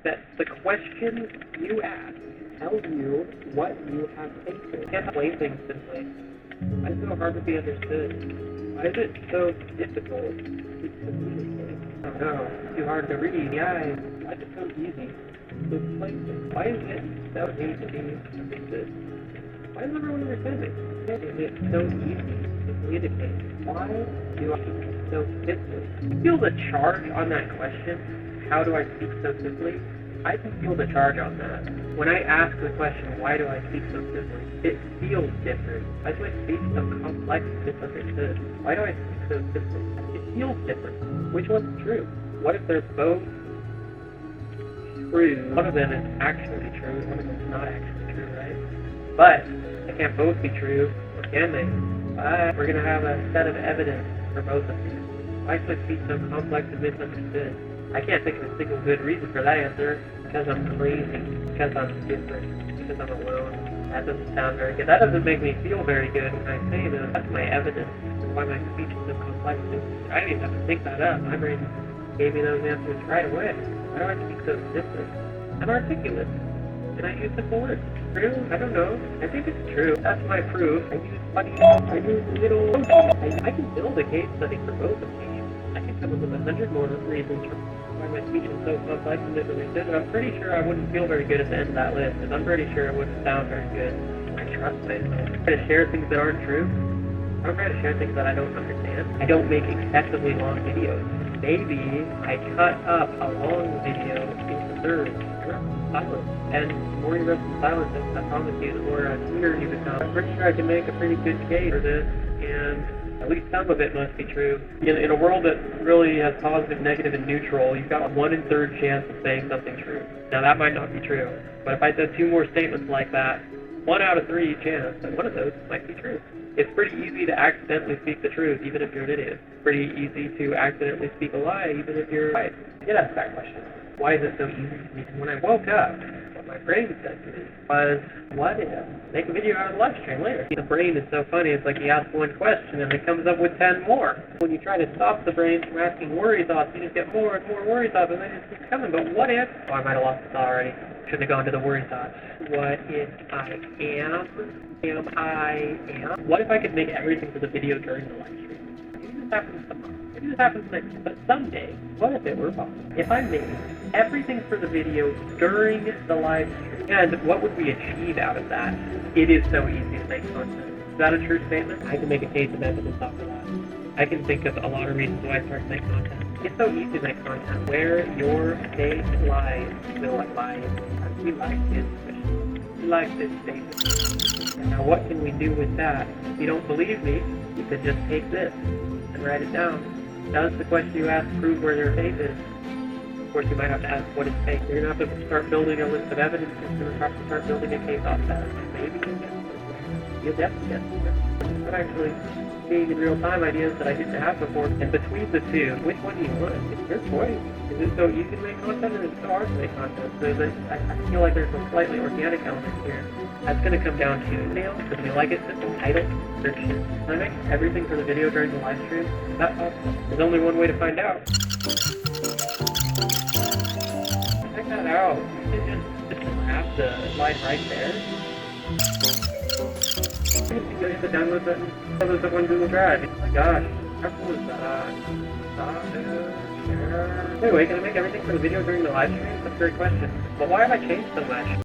that the question you ask tells you what you have tasted. You can't explain things simply. Why is it so hard to be understood? Why is it so difficult to communicate? I don't know. It's too hard to read. Yeah, why is it so easy to explain things? Why is it so easy to be understood? Why does everyone understand me? Is it so easy to communicate? Why do I speak so simply? You feel the charge on that question? How do I speak so simply? I can feel the charge on that. When I ask the question, why do I speak so simply? It feels different. Why do I speak so complex and misunderstood? Why do I speak so simply? It feels different. Which one's true? What if they're both true? One of them is actually true, one of them is not actually true, right? But they can't both be true, or can they? We're going to have a set of evidence for both of these. Why do I speak so complex and misunderstood? I can't think of a single good reason for that answer. Because I'm crazy. Because I'm different. Because I'm alone. That doesn't sound very good. That doesn't make me feel very good when I say that. That's my evidence for why my speech is so complex. I didn't even have to think that up. My brain gave me those answers right away. Why do I speak so simply? I'm articulate. And I use simple words. True? I don't know. I think it's true. That's my proof. I use funny. I use little. I can build a case study for both of these. I can come up with 100 more reasons for why my speech is so complex and misunderstood, and I'm pretty sure I wouldn't feel very good at the end of that list, and I'm pretty sure it wouldn't sound very good. I trust myself. I try to share things that aren't true. I don't try to share things that I don't understand. I don't make excessively long videos. Maybe I cut up a long video into thirds. Silence. And the more you rest in silence, I promise you, the more clear you become. I'm pretty sure I can make a pretty good case for this, and at least some of it must be true. In a world that really has positive, negative, and neutral, you've got a 1 in 3 chance of saying something true. Now that might not be true, but if I said 2 more statements like that, 1 out of 3 chance that one of those might be true. It's pretty easy to accidentally speak the truth, even if you're an idiot. It's pretty easy to accidentally speak a lie, even if you're right. I did ask that question. Why is it so easy to me? And when I woke up, what my brain said to me was, what if? Make a video out of the live stream later. The brain is so funny, it's like you ask one question and it comes up with 10 more. When you try to stop the brain from asking worry thoughts, you just get more and more worry thoughts and they just keep coming. But what if? Oh, I might have lost this already. Shouldn't have gone to the worry thoughts. What if I am? What if I could make everything for the video during the live stream? Maybe this happens tomorrow. Maybe this happens next week. But someday, what if it were possible? If I made everything for the video during the live stream, and what would we achieve out of that? It is so easy to make content. Is that a true statement? I can make a case of evidence off of that. I can think of a lot of reasons why I started to make content. It's so easy to make content. Where your faith lies will lie. We like this mission. We like this statement. Now what can we do with that? If you don't believe me, you could just take this and write it down. Does the question you ask prove where your faith is? Of course, you might have to ask what is faith. You're going to have to start building a list of evidence. You're going to have to start building a case off that. Maybe you'll get somewhere. You'll definitely get somewhere. But actually, seeing in real time ideas that I didn't have before. And between the two, which one do you want? It's your choice. Is it so easy to make content, or is it so hard to make content? So I feel like there's a slightly organic element here. That's going to come down to thumbnail, because we like it, the title, description. Can I make everything for the video during the live stream? Is that possible? There's only one way to find out. Check that out. You can just grab the slide right there. You can hit the download button. Oh, there's that one Google Drive. Oh my gosh. How cool is that? Anyway, can I make everything for the video during the live stream? That's a great question. But why have I changed so much?